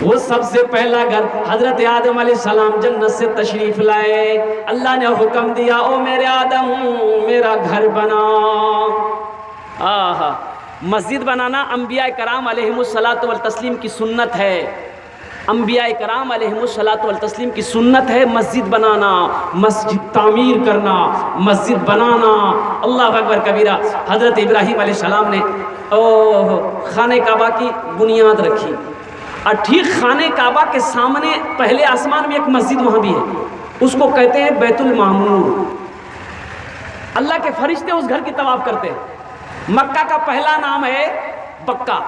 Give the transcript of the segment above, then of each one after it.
وہ سب سے پہلا گھر حضرت آدم علیہ السلام جنت سے تشریف لائے، اللہ نے حکم دیا او میرے آدم میرا گھر بنا۔ آہا، مسجد بنانا انبیاء کرام علیہم الصلاۃ والتسلیم کی سنت ہے، انبیاء کرام علیہم الصلاۃ والتسلیم کی سنت ہے مسجد بنانا، مسجد تعمیر کرنا، مسجد بنانا۔ اللہ اکبر کبیرہ۔ حضرت ابراہیم علیہ السلام نے خانہ کعبہ کی بنیاد رکھی، اور ٹھیک خانہ کعبہ کے سامنے پہلے آسمان میں ایک مسجد وہاں بھی ہے، اس کو کہتے ہیں بیت المعمور۔ اللہ کے فرشتے اس گھر کی طواف کرتے ہیں۔ مکہ کا پہلا نام ہے بکہ۔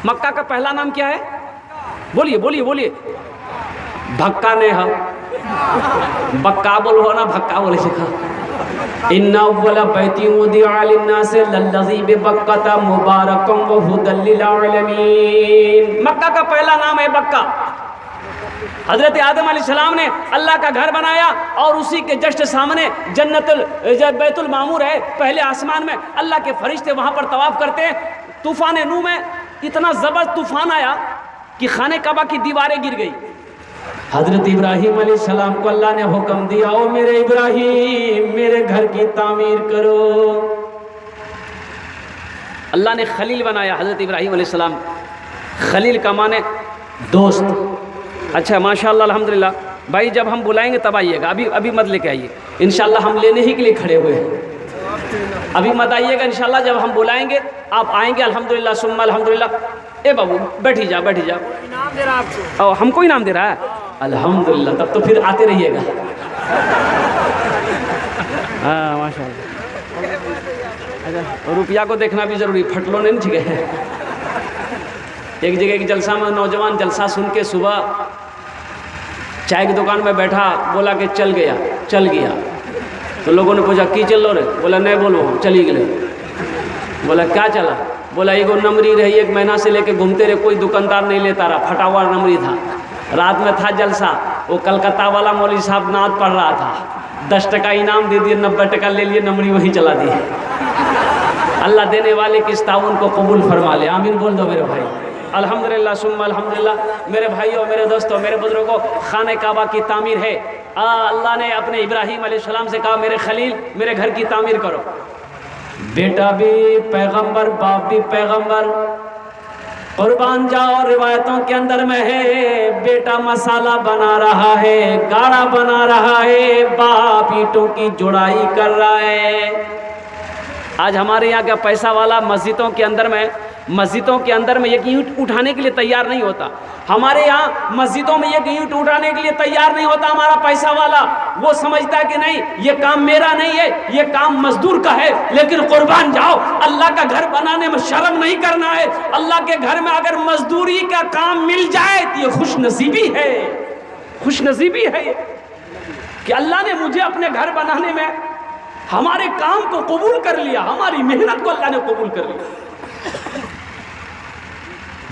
مکہ کا پہلا نام کیا ہے؟ بولیے بولیے بولیے۔ بھکا نے ہا بکا بولو نا، بھکا بولے سکھا۔ ان اول بیت وضع للناس للذی ببکۃ مبارکا وہدی للعالمین۔ مکہ کا پہلا نام ہے بکہ۔ حضرت آدم علیہ السلام نے اللہ کا گھر بنایا، اور اسی کے جسٹ سامنے بیت المعمور ہے، پہلے آسمان میں۔ اللہ کے فرشتے وہاں پر طواف کرتے ہیں۔ طوفان نوح میں اتنا زبردست طوفان آیا کہ خانہ کعبہ کی دیواریں گر گئی۔ حضرت ابراہیم علیہ السلام کو اللہ نے حکم دیا او میرے ابراہیم میرے گھر کی تعمیر کرو۔ اللہ نے خلیل بنایا حضرت ابراہیم علیہ السلام۔ خلیل کا معنی دوست۔ اچھا ماشاءاللہ الحمدللہ بھائی، جب ہم بلائیں گے تب آئیے گا، ابھی مت لے کے آئیے، انشاءاللہ ہم لینے ہی کے لیے کھڑے ہوئے ہیں، ابھی مت آئیے گا، انشاءاللہ جب ہم بلائیں گے آپ آئیں گے الحمدللہ ثم الحمدللہ۔ اے بابو بیٹھی جا بیٹھی جا، او ہم کو انعام دے رہا ہے، الحمدللہ تب تو پھر آتے رہیے گا۔ ہاں ماشاءاللہ، روپیہ کو دیکھنا بھی ضروری، پھٹلو نہیں ٹھیک ہے۔ ایک جگہ ایک جلسہ میں نوجوان جلسہ سن کے صبح چائے کی دکان میں بیٹھا، بولا کہ چل گیا۔ تو لوگوں نے پوچھا کی چل رہے؟ بولا نہیں بولو چلی گئے۔ بولا کیا چلا؟ بولا ایک نمری رہی، 1 مہینہ سے لے کے گھومتے رہے، کوئی دکاندار نہیں لیتا رہا، پھٹا ہوا نمری تھا۔ رات میں تھا جلسہ، وہ کلکتہ والا مولوی صاحب نعت پڑھ رہا تھا، 10 ٹکا انعام دے دیے، 90 ٹکا لے لیے، نمری وہیں چلا دی۔ اللہ دینے والے کی اس تعاون کو قبول فرما لے، آمین بول دو میرے بھائی۔ الحمدللہ ثم الحمدللہ۔ میرے بھائیوں، میرے دوستوں، میرے بزرگوں، خانہ کعبہ کی تعمیر ہے۔ اللہ نے اپنے ابراہیم علیہ السلام سے کہا میرے خلیل میرے گھر کی تعمیر کرو۔ بیٹا بھی پیغمبر، باپ بھی پیغمبر، قربان جاؤ روایتوں کے اندر میں ہے، بیٹا مسالہ بنا رہا ہے، گاڑا بنا رہا ہے، باپ اینٹوں کی جڑائی کر رہا ہے۔ آج ہمارے یہاں کا پیسہ والا مسجدوں کے اندر میں ایک اینٹ اٹھانے کے لیے تیار نہیں ہوتا۔ ہمارے یہاں مسجدوں میں ایک اینٹ اٹھانے کے لیے تیار نہیں ہوتا ہمارا پیسہ والا۔ وہ سمجھتا ہے کہ نہیں یہ کام میرا نہیں ہے، یہ کام مزدور کا ہے۔ لیکن قربان جاؤ، اللہ کا گھر بنانے میں شرم نہیں کرنا ہے۔ اللہ کے گھر میں اگر مزدوری کا کام مل جائے تو یہ خوش نصیبی ہے، خوش نصیبی ہے کہ اللہ نے مجھے اپنے گھر بنانے میں ہمارے کام کو قبول کر لیا، ہماری محنت کو اللہ نے قبول کر لیا۔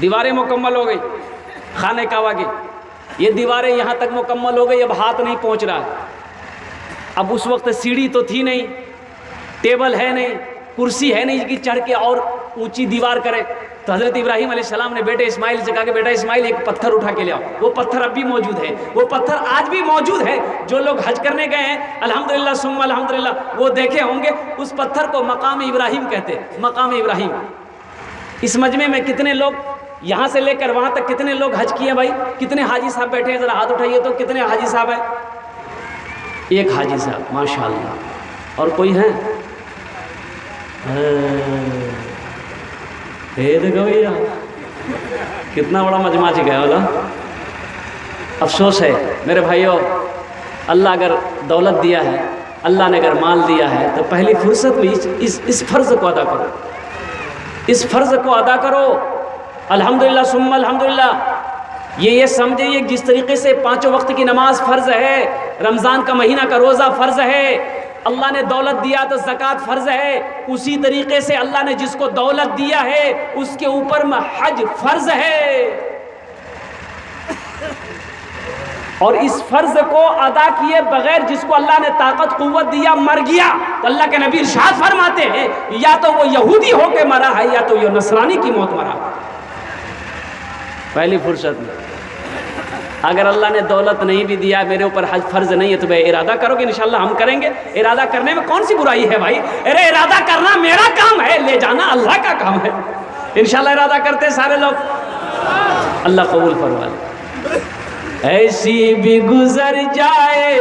دیواریں مکمل ہو گئی خانہ کعبہ کی، یہ دیواریں یہاں تک مکمل ہو گئی، اب ہاتھ نہیں پہنچ رہا۔ اب اس وقت سیڑھی تو تھی نہیں، ٹیبل ہے نہیں، کرسی ہے نہیں کہ چڑھ کے اور اونچی دیوار کرے۔ تو حضرت ابراہیم علیہ السلام نے بیٹے اسماعیل سے کہا کہ بیٹا اسماعیل ایک پتھر اٹھا کے لے آؤ۔ وہ پتھر اب بھی موجود ہے، وہ پتھر آج بھی موجود ہے۔ جو لوگ حج کرنے گئے ہیں الحمدللہ ثم الحمدللہ وہ دیکھے ہوں گے، اس پتھر کو مقام ابراہیم کہتے ہیں، مقام ابراہیم۔ اس مجمع میں کتنے لوگ یہاں سے لے کر وہاں تک کتنے لوگ حج کیے بھائی؟ کتنے حاجی صاحب بیٹھے ہیں؟ ذرا ہاتھ اٹھائیے تو کتنے حاجی صاحب ہیں؟ ایک حاجی صاحب ماشاءاللہ، اور کوئی ہے؟ دیکھو بھیا کتنا بڑا مجمع گیا والا۔ افسوس ہے میرے بھائیوں، اللہ اگر دولت دیا ہے، اللہ نے اگر مال دیا ہے تو پہلی فرصت میں اس فرض کو ادا کرو، اس فرض کو ادا کرو۔ الحمدللہ ثم الحمدللہ۔ یہ سمجھے یہ جس طریقے سے 5 وقت کی نماز فرض ہے، رمضان کا مہینہ کا روزہ فرض ہے، اللہ نے دولت دیا تو زکوٰۃ فرض ہے، اسی طریقے سے اللہ نے جس کو دولت دیا ہے اس کے اوپر میں حج فرض ہے۔ اور اس فرض کو ادا کیے بغیر جس کو اللہ نے طاقت قوت دیا مر گیا تو اللہ کے نبی ارشاد فرماتے ہیں یا تو وہ یہودی ہو کے مرا ہے یا تو یہ نصرانی کی موت مرا۔ پہلی فرصت میں۔ اگر اللہ نے دولت نہیں بھی دیا، میرے اوپر حج فرض نہیں ہے، تو میں ارادہ کرو گے انشاءاللہ ہم کریں گے۔ ارادہ کرنے میں کون سی برائی ہے بھائی؟ ارے ارادہ کرنا میرا کام ہے، لے جانا اللہ کا کام ہے۔ انشاءاللہ ارادہ کرتے سارے لوگ، اللہ قبول فرما لے۔ ایسی بھی گزر جائے،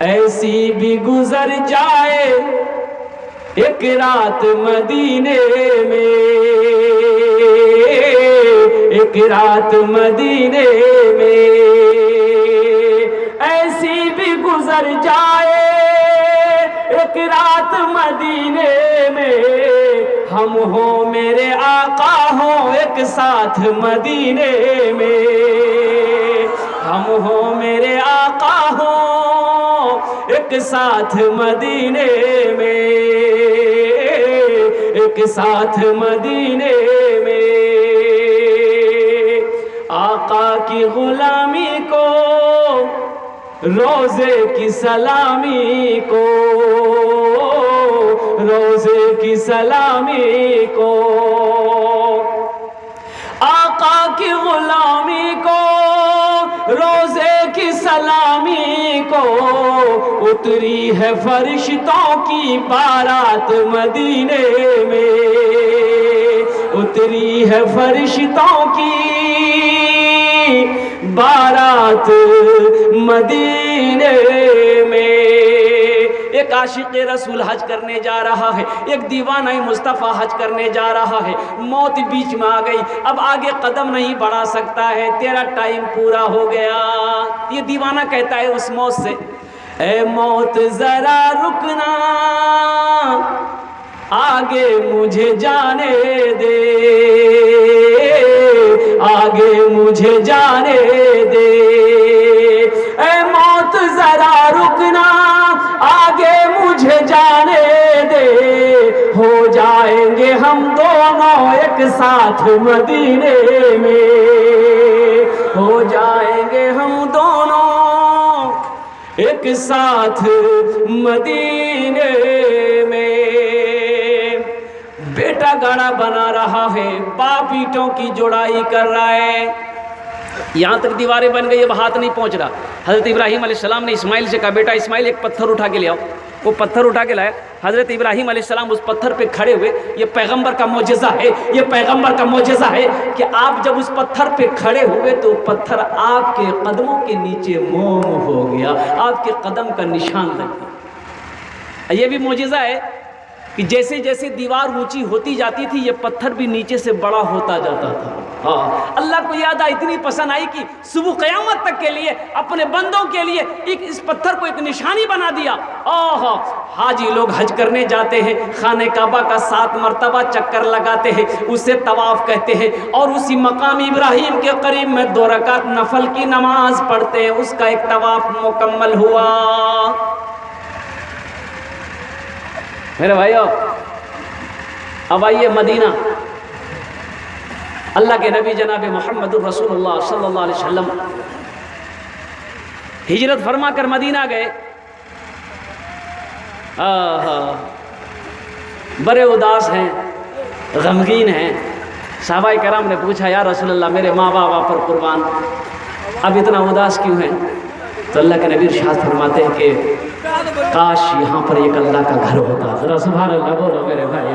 ایسی بھی گزر جائے ایک رات مدینے میں، ایک رات مدینے میں، ایسی بھی گزر جائے ایک رات مدینے میں، ہم ہوں میرے آقا ہوں ایک ساتھ مدینے میں، ہم ہوں میرے آقا ہوں ایک ساتھ مدینے میں، ایک ساتھ مدینے میں۔ آقا کی غلامی کو، روزے کی سلامی کو، روزے کی سلامی کو، آقا کی غلامی کو، روزے کی سلامی کو، اتری ہے فرشتوں کی بارات مدینے میں، اتری ہے فرشتوں کی بارات مدینے میں۔ ایک عاشق رسول حج کرنے جا رہا ہے، ایک دیوانہ مصطفیٰ حج کرنے جا رہا ہے، موت بیچ میں آ گئی، اب آگے قدم نہیں بڑھا سکتا ہے، تیرا ٹائم پورا ہو گیا۔ یہ دیوانہ کہتا ہے اس موت سے، اے موت ذرا رکنا، آگے مجھے جانے دے، آگے مجھے جانے دے، اے موت ذرا رکنا، آگے مجھے جانے دے، ہو جائیں گے ہم دونوں ایک ساتھ مدینے میں، ہو جائیں گے ہم دونوں ایک ساتھ مدینے میں۔ بیٹا گاڑا بنا رہا ہے، باپ اینٹوں کی جوڑائی کر رہا ہے، یہاں تک دیواریں بن گئی، اب ہاتھ نہیں پہنچ رہا۔ حضرت ابراہیم علیہ السلام نے اسماعیل سے کہا، بیٹا اسماعیل ایک پتھر اٹھا کے لے آؤ۔ وہ پتھر اٹھا کے لایا، حضرت ابراہیم علیہ السلام اس پتھر پہ کھڑے ہوئے۔ یہ پیغمبر کا معجزہ ہے، یہ پیغمبر کا معجزہ ہے کہ آپ جب اس پتھر پہ کھڑے ہوئے تو پتھر آپ کے قدموں کے نیچے موم ہو گیا، آپ کے قدم کا نشان لگ گیا۔ یہ بھی معجزہ ہے کہ جیسے جیسے دیوار اونچی ہوتی جاتی تھی، یہ پتھر بھی نیچے سے بڑا ہوتا جاتا تھا۔ اللہ کو یاد آئی، اتنی پسند آئی کہ صبح قیامت تک کے لیے اپنے بندوں کے لیے اس پتھر کو ایک نشانی بنا دیا۔ حاجی لوگ حج کرنے جاتے ہیں، خانہ کعبہ کا 7 مرتبہ چکر لگاتے ہیں، اسے طواف کہتے ہیں، اور اسی مقام ابراہیم کے قریب میں 2 رکعت نفل کی نماز پڑھتے ہیں، اس کا ایک طواف مکمل ہوا۔ میرے بھائیو، اب آئیے مدینہ۔ اللہ کے نبی جناب محمد الرسول اللہ صلی اللہ علیہ وسلم ہجرت فرما کر مدینہ گئے۔ بڑے اداس ہیں، غمگین ہیں۔ صحابہ کرام نے پوچھا، یا رسول اللہ میرے ماں باپ پر قربان، اب اتنا اداس کیوں ہیں؟ تو اللہ کے نبی ارشاد فرماتے ہیں کہ کاش یہاں پر ایک اللہ کا گھر ہوتا۔ ذرا سبحان اللہ بولو میرے بھائی،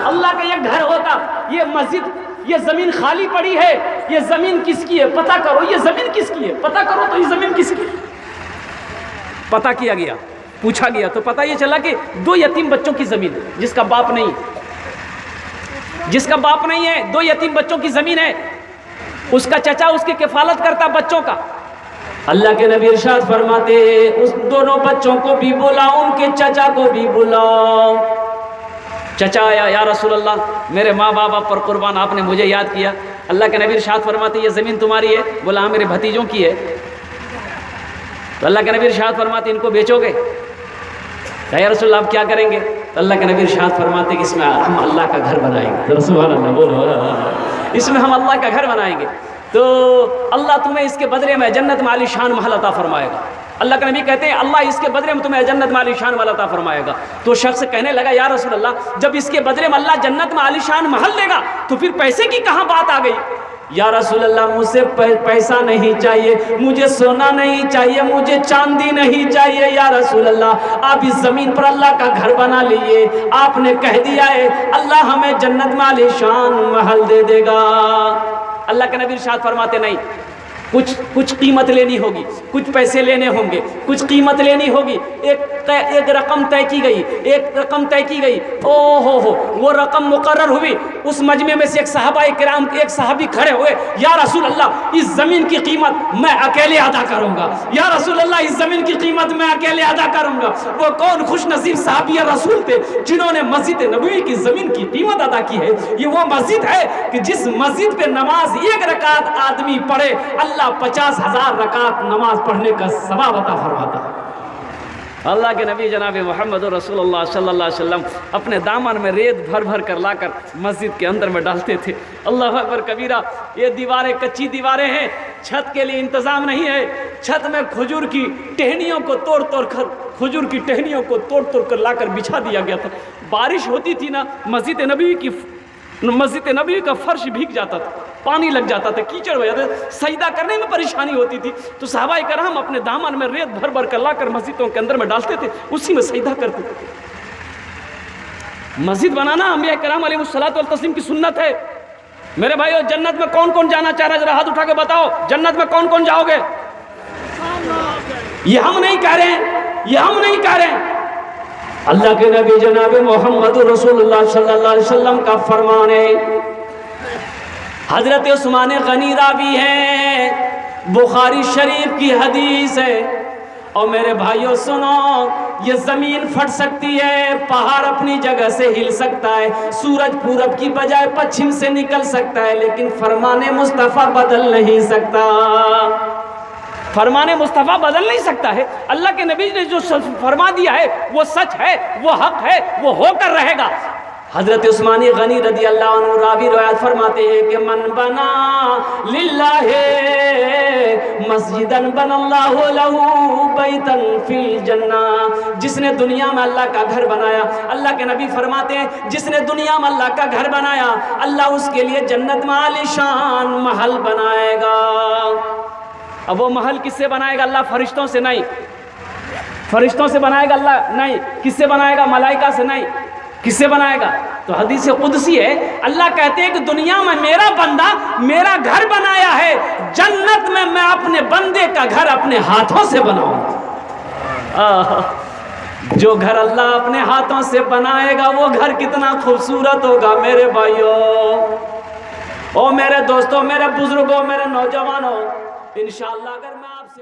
اللہ کا ایک گھر ہوتا۔ یہ مسجد، یہ زمین خالی پڑی ہے، یہ زمین کس کی ہے پتہ کرو، یہ زمین کس کی ہے پتہ کرو، تو یہ زمین کس کی ہے پتہ کیا گیا، پوچھا گیا تو پتہ یہ چلا کہ 2 یتیم بچوں کی زمین، جس کا باپ نہیں، جس کا باپ نہیں ہے، 2 یتیم بچوں کی زمین ہے، اس کا چچا اس کی کفالت کرتا بچوں کا۔ اللہ کے نبی ارشاد فرماتے، اس دونوں بچوں کو بھی بلاؤ، ان کے چچا کو بھی بلاؤ۔ چچا آیا، یا رسول اللہ میرے ماں باپ پر قربان، آپ نے مجھے یاد کیا۔ اللہ کے نبی ارشاد فرماتے، یہ زمین تمہاری ہے؟ بولا ہاں میرے بھتیجوں کی ہے۔ تو اللہ کے نبی ارشاد فرماتے، ان کو بیچو گے؟ یا رسول اللہ آپ کیا کریں گے؟ تو اللہ کے نبی ارشاد فرماتے کہ اس میں ہم اللہ کا گھر بنائیں گے۔ سبحان اللہ بولو، اس میں ہم اللہ کا گھر بنائیں گے، تو اللہ تمہیں اس کے بدلے میں جنت میں عالی شان محل عطا فرمائے گا۔ اللہ کے نبی کہتے ہیں اللہ اس کے بدلے میں تمہیں جنت میں عالی شان محل عطا فرمائے گا۔ تو شخص کہنے لگا، یا رسول اللہ جب اس کے بدلے میں اللہ جنت میں عالی شان محل دے گا تو پھر پیسے کی کہاں بات آ گئی؟ یا رسول اللہ مجھے پیسہ نہیں چاہیے، مجھے سونا نہیں چاہیے، مجھے چاندی نہیں چاہیے، یا رسول اللہ آپ اس زمین پر اللہ کا گھر بنا لیے، آپ نے کہہ دیا ہے اللہ ہمیں جنت میں عالی شان محل دے دے گا۔ اللہ کے نبی ارشاد فرماتے نہیں، کچھ قیمت لینی ہوگی، کچھ پیسے لینے ہوں گے، کچھ قیمت لینی ہوگی، ایک رقم طے کی گئی، ایک رقم طے کی گئی، او ہو وہ رقم مقرر ہوئی، اس مجمع میں سے ایک صحابہ کرام ایک صحابی کھڑے ہوئے، یا رسول اللہ اس زمین کی قیمت میں اکیلے ادا کروں گا، یا رسول اللہ اس زمین کی قیمت میں اکیلے ادا کروں گا۔ وہ کون خوش نصیب صحابی رسول تھے جنہوں نے مسجد نبوی کی زمین کی قیمت ادا کی ہے؟ یہ وہ مسجد ہے کہ جس مسجد پہ نماز ایک رکعت آدمی پڑھے اللہ 50,000 رکعت نماز پڑھنے کا ثواب عطا فرماتا ہے۔ اللہ کے نبی جناب محمد رسول اللہ صلی اللہ علیہ وسلم اپنے دامن میں ریت بھر بھر کر لا کر مسجد کے اندر میں ڈالتے تھے۔ اللہ اکبر کبیرہ۔ یہ دیواریں کچی دیواریں ہیں، چھت کے لیے انتظام نہیں ہے، چھت میں کھجور کی ٹہنیوں کو توڑ کر لا کر بچھا دیا گیا تھا۔ بارش ہوتی تھی نا، مسجد نبی کا فرش بھیگ جاتا تھا، پانی لگ جاتا تھا، کیچڑ ہو جاتا تھا، سجدہ کرنے میں پریشانی ہوتی تھی، تو صحابہ کرام اپنے دامن میں ریت بھر بھر کر لا کر مسجدوں کے اندر میں ڈالتے تھے، اسی میں سجدہ کرتے تھے۔ مسجد بنانا انبیاء کرام علیہ الصلوۃ والتسلیم کی سنت ہے۔ میرے بھائیو جنت میں کون کون جانا چاہ رہا ہے ذرا ہاتھ اٹھا کے بتاؤ، جنت میں کون کون جاؤ گے؟ یہ ہم نہیں کہہ رہے ہیں، اللہ کے نبی جناب محمد رسول اللہ صلی اللہ علیہ وسلم کا فرمان ہے۔ حضرت عثمان غنی راوی ہیں، بخاری شریف کی حدیث ہے۔ اور میرے بھائیوں سنو، یہ زمین پھٹ سکتی ہے، پہاڑ اپنی جگہ سے ہل سکتا ہے، سورج پورب کی بجائے پچھم سے نکل سکتا ہے، لیکن فرمان مصطفیٰ بدل نہیں سکتا۔ فرمان مصطفیٰ بدل نہیں سکتا ہے۔ اللہ کے نبی نے جو فرما دیا ہے وہ سچ ہے، وہ حق ہے، وہ ہو کر رہے گا۔ حضرت عثمان غنی رضی اللہ عنہ راوی روایت فرماتے ہیں کہ من بنا للہ مسجداً بنا اللہ لہ بیتاً فی الجنہ، جس نے دنیا میں اللہ کا گھر بنایا، اللہ کے نبی فرماتے ہیں جس نے دنیا میں اللہ کا گھر بنایا اللہ اس کے لیے جنت میں عالی شان محل بنائے گا۔ اب وہ محل کس سے بنائے گا؟ اللہ فرشتوں سے نہیں، فرشتوں سے بنائے گا اللہ نہیں، کس سے بنائے گا؟ ملائکہ سے نہیں، کس سے بنائے گا؟ تو حدیث قدسی ہے، اللہ کہتے ہیں کہ دنیا میں میرا بندہ میرا گھر بنایا ہے، جنت میں میں اپنے بندے کا گھر اپنے ہاتھوں سے بناؤں۔ جو گھر اللہ اپنے ہاتھوں سے بنائے گا وہ گھر کتنا خوبصورت ہوگا میرے بھائیوں، او میرے دوستوں، میرے بزرگوں، میرے نوجوانوں۔ انشاءاللہ اگر میں آپ سے